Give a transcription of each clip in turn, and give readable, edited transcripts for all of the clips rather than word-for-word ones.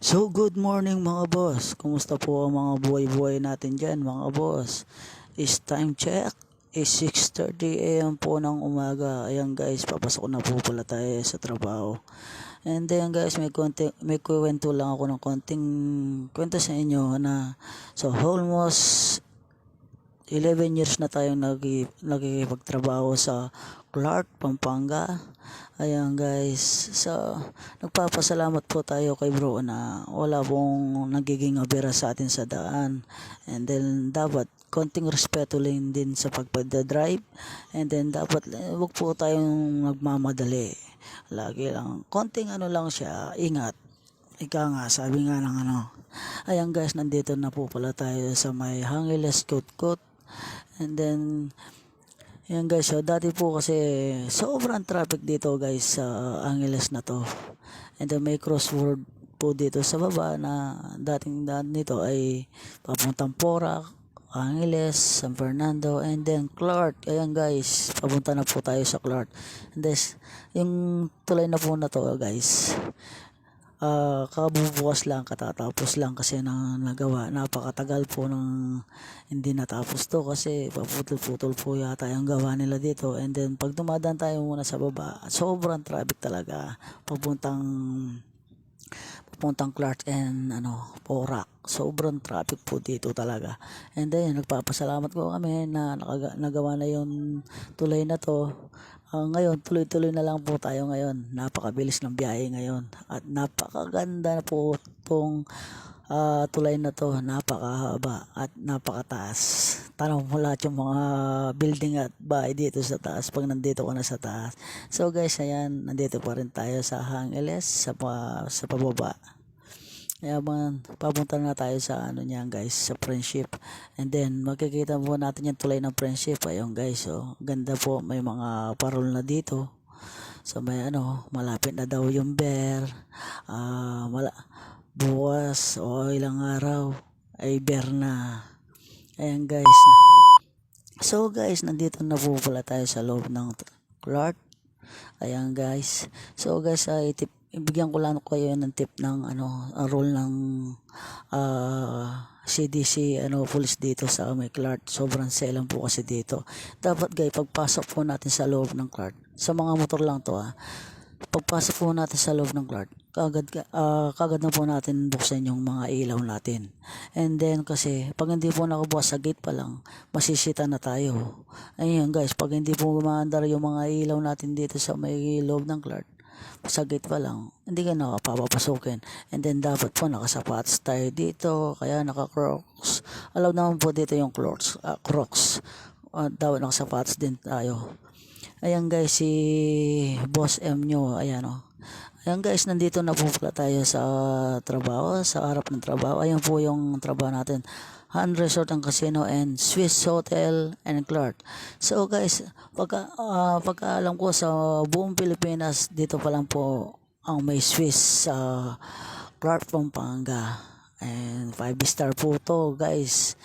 So good morning mga boss. Kumusta po ang mga buhay-buhay natin dyan mga boss? Is time check is 6:30 AM po ng umaga. Ayan guys, papasok na po pala tayo sa trabaho. And then guys, may kwento lang ako ng konting kwento sa inyo na so almost 11 years na tayong nagkikipagtrabaho sa Clark, Pampanga. Ayan guys, so nagpapasalamat po tayo kay bro na wala pong nagiging abera sa atin sa daan. And then dapat konting respeto lang din sa pagdadrive. And then dapat wag po tayong nagmamadali. Lagi lang, konting lang siya, ingat. Ika nga, sabi nga ng Ayan guys, nandito na po pala tayo sa may Angeles Kutkut. And then yan guys, so dati po kasi sobrang traffic dito guys sa Angeles na to. And then may crossword po dito sa baba na dating daan nito ay papuntang Porac, Angeles, San Fernando, and then Clark. Ayan guys, papunta na po tayo sa Clark. And this, yung tulay na po na to guys, kabubukas lang, katatapos lang kasi nagawa. Napakatagal po ng hindi natapos to kasi paputol-putol po yata yung gawa nila dito. And then pag dumadaan tayo muna sa baba, sobrang traffic talaga papuntang Clark and Porac. Sobrang traffic po dito talaga. And then nagpapasalamat po kami na nagawa na yung tulay na to. Ngayon, tuloy-tuloy na lang po tayo ngayon. Napakabilis ng biyahe ngayon. At napakaganda na po itong tulay na to. Napakahaba at napakataas. Tanong mo lahat yung mga building at bahay dito sa taas pag nandito ka na sa taas. So guys, ayan, nandito pa rin tayo sa Angeles, sa pababa. Kaya papunta na tayo sa niyan guys, sa Friendship. And then makikita po natin yung tulay ng Friendship. Ayun guys, so ganda po, may mga parol na dito. So may malapit na daw yung bear. Bukas o ilang araw ay bear na. Ayan guys. So guys, nandito na po pala tayo sa loob ng Clark. Ayan guys. So guys, ibigyan ko lang kayo ng tip ng role ng CDC police dito sa may Clark. Sobrang selang po kasi dito. Dapat guys, pagpasok po natin sa loob ng Clark, sa mga motor lang to pagpasok po natin sa loob ng Clark, kagad na po natin buksan yung mga ilaw natin. And then kasi pag hindi po nakabukas sa gate pa lang, masisita na tayo. Ayun guys, pag hindi po gumaandar yung mga ilaw natin dito sa may loob ng Clark, sa gate pa lang, hindi ka papapasukin. And then dapat po nakasapatos tayo dito, kaya naka-crocs. Allowed naman po dito yung crocs. Dapat nakasapatos din tayo. Ayan guys, si Boss M nyo, ayan Ayan guys, nandito na po pala tayo sa trabaho, sa harap ng trabaho. Ayan po yung trabaho natin. Han Resort and Casino and Swiss Hotel and Clark. So guys, pagka alam ko sa buong Pilipinas, dito pa lang po ang may Swiss sa Clark, Pampanga. And 5-star po to guys.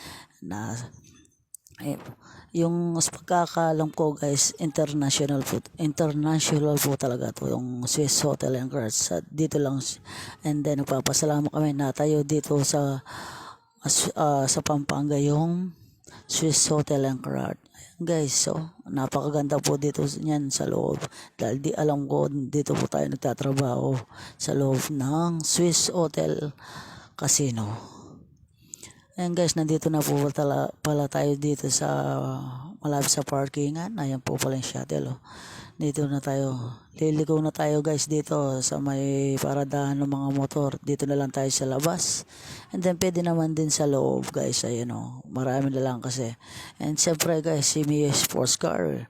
Yung mas pagkakalam ko guys, international po talaga to yung Swiss Hotel and Clark. Dito lang. And then nagpapasalamat kami na tayo dito sa Pampanga yung Swiss Hotel and Clark. Guys, so napakaganda po dito niyan sa loob. Dahil di alam ko dito po tayo nagtatrabaho sa loob ng Swiss Hotel Casino. Ayan guys, nandito na po pala tayo dito sa malapit sa parkingan. Ayan po pala yung shuttle. Dito na tayo. Liligaw na tayo guys dito sa may paradahan ng mga motor. Dito na lang tayo sa labas. And then pwede naman din sa loob guys. Ayan marami na lang kasi. And siyempre guys, si Mio Sports Car,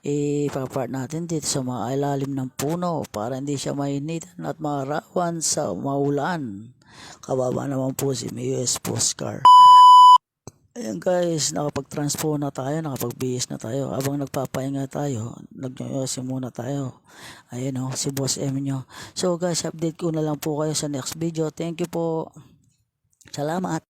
ipapart natin dito sa mga ilalim ng puno para hindi siya mainitan at marawan sa maulan. Kababa naman po si Mio Sports Car. Ayan guys, nakapag-transpo na tayo, nakapag-bihis na tayo. Habang nagpapahinga tayo, nagyoyosi muna tayo. Ayan si Boss M nyo. So guys, update ko na lang po kayo sa next video. Thank you po. Salamat.